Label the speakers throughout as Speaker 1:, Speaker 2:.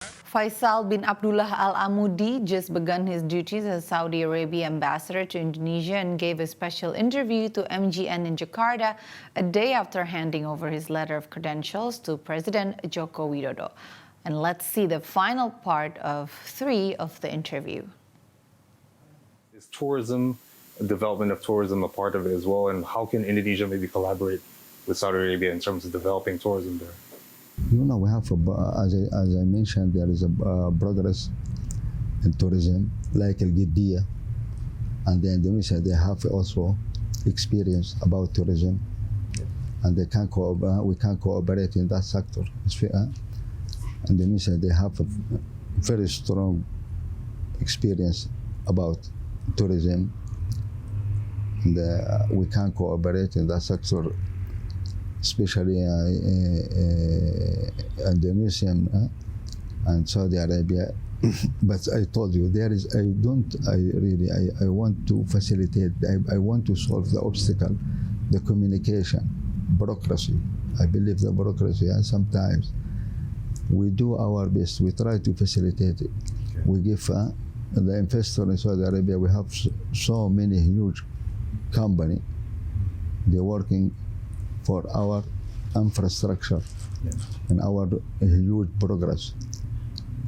Speaker 1: Faisal bin Abdullah Al Amudi just begun his duties as Saudi Arabia ambassador to Indonesia and gave a special interview to MGN in Jakarta a day after handing over his letter of credentials to President Joko Widodo. And let's see the final part of 3 of the interview.
Speaker 2: Is tourism, development of tourism a part of it as well? And how can Indonesia maybe collaborate with Saudi Arabia in terms of developing tourism there?
Speaker 3: You know, we have, as I mentioned, there is a progress in tourism, like Al Giddiya, and the Indonesia, they have also experience about tourism, and we can cooperate in that sector. Indonesia, they have a very strong experience about tourism, and we can cooperate in that sector, especially Indonesia and Saudi Arabia. But I told you, I want to facilitate, I want to solve the obstacle, the communication, bureaucracy. I believe the bureaucracy, and sometimes we do our best, we try to facilitate it. Okay. We give the investor in Saudi Arabia, we have so many huge company, they're working for our infrastructure and our huge progress.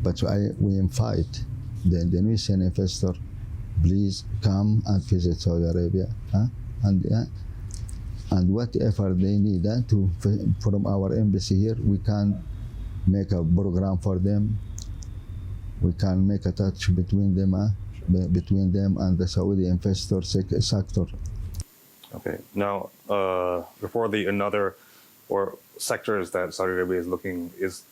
Speaker 3: But we invite the Indonesian investor, please come and visit Saudi Arabia, and whatever they need from our embassy here, we can make a program for them. We can make a touch between them and the Saudi investor sector.
Speaker 2: Okay. Now, reportedly, another sectors that Saudi Arabia is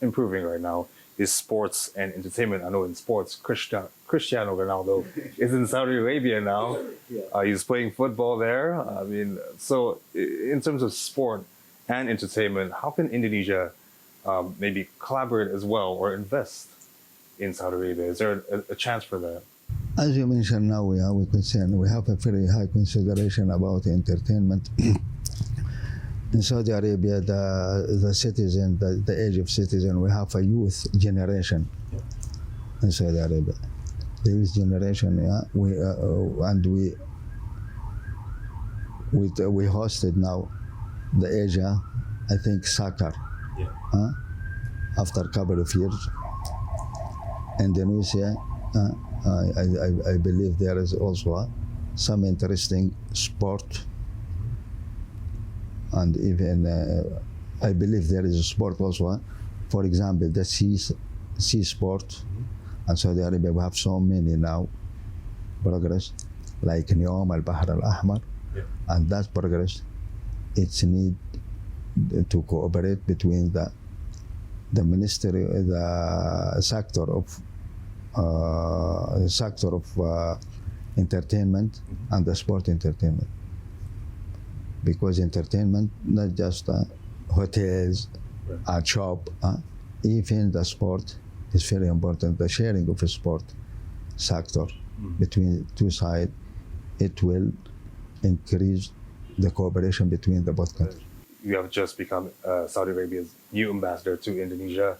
Speaker 2: improving right now is sports and entertainment. I know in sports, Cristiano Ronaldo is in Saudi Arabia now. He's playing football there. I mean, so in terms of sport and entertainment, how can Indonesia maybe collaborate as well or invest in Saudi Arabia? Is there a chance for that?
Speaker 3: As you mentioned, now we have a very high consideration about entertainment. In Saudi Arabia, the citizen, the age of citizen, we have a youth generation in Saudi Arabia. The youth generation, we hosted now the Asia, I think soccer, after a couple of years. Indonesia, I believe there is also some interesting sport, and even I believe there is a sport also. For example, the sea sport, and Saudi Arabia we have so many now progress, like Neom Al Bahr Al Ahmar, and that progress, it's need to cooperate between the ministry, the sector of entertainment and the sport entertainment. Because entertainment, not just hotels, a shop, even the sport is very important. The sharing of a sport sector between two sides, it will increase the cooperation between the both countries.
Speaker 2: You have just become Saudi Arabia's new ambassador to Indonesia.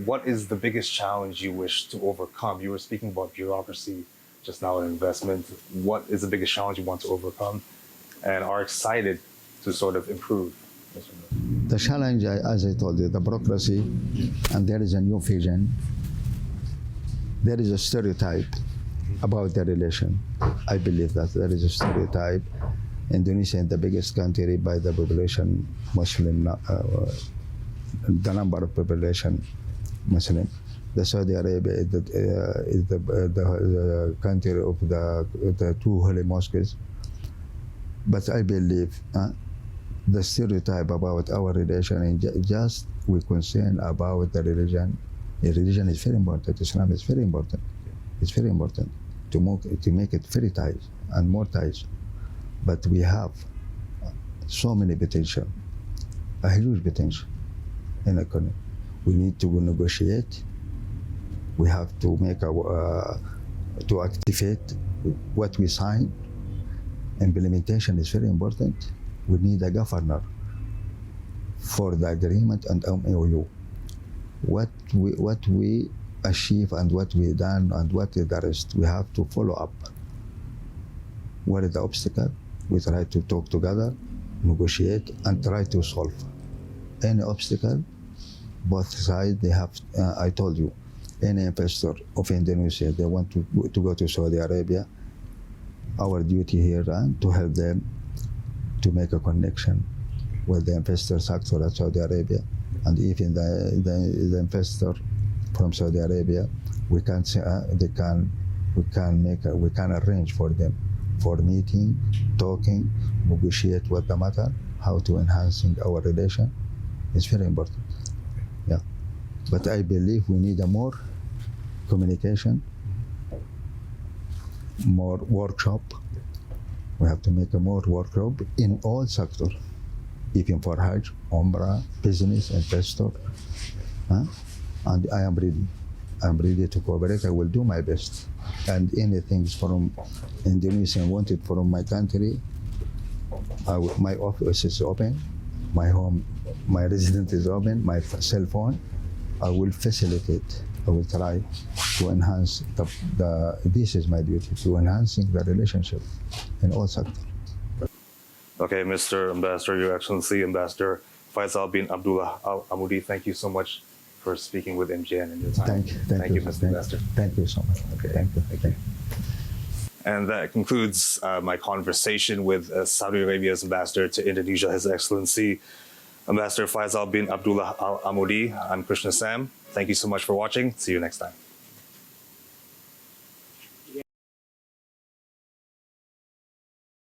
Speaker 2: What is the biggest challenge you wish to overcome? You were speaking about bureaucracy just now and investment. What is the biggest challenge you want to overcome and are excited to sort of improve?
Speaker 3: The challenge, as I told you, the bureaucracy, and there is a new vision. There is a stereotype about the relation. I believe that there is a stereotype. Indonesia is the biggest country by the population Muslim, the number of population Muslim. The Saudi Arabia is the country of the two holy mosques. But I believe the stereotype about our relation and just we concern about the religion. The religion is very important. Islam is very important. It's very important to make it very tight and more tight. But we have so many potential, a huge potential in the economy. We need to negotiate. We have to to activate what we sign. Implementation is very important. We need a governor for the agreement and MOU. what we achieve and what we done and what is the rest. We have to follow up. What is the obstacle? We try to talk together, negotiate, and try to solve any obstacle. Both sides, they have. I told you, any investor of Indonesia, they want to go to Saudi Arabia. Our duty here to help them to make a connection with the investor sector at Saudi Arabia, and even the investor from Saudi Arabia, we can arrange for them for meeting, talking, negotiate what the matter, how to enhancing our relation. It's very important. Yeah, but I believe we need a more communication, more workshop. We have to make a more workshop in all sectors, even for Hajj, Umrah, business, investor. And I am ready. I'm ready to cooperate. I will do my best. And anything from Indonesia wanted from my country, my office is open, my home, my residence is open, my cell phone. I will facilitate. I will try to enhance this is my duty, to enhancing the relationship in all sectors.
Speaker 2: Okay, Mr. Ambassador, Your Excellency, Ambassador Faisal bin Abdullah Al Amudi, thank you so much for speaking with MGN and your time.
Speaker 3: Thank you,
Speaker 2: Mr. Ambassador.
Speaker 3: Thank you so much.
Speaker 2: Okay.
Speaker 3: Thank you.
Speaker 2: And that concludes my conversation with Saudi Arabia's ambassador to Indonesia, His Excellency Ambassador Faisal bin Abdullah Al Amudi. I'm Krishna Sam. Thank you so much for watching. See you next time.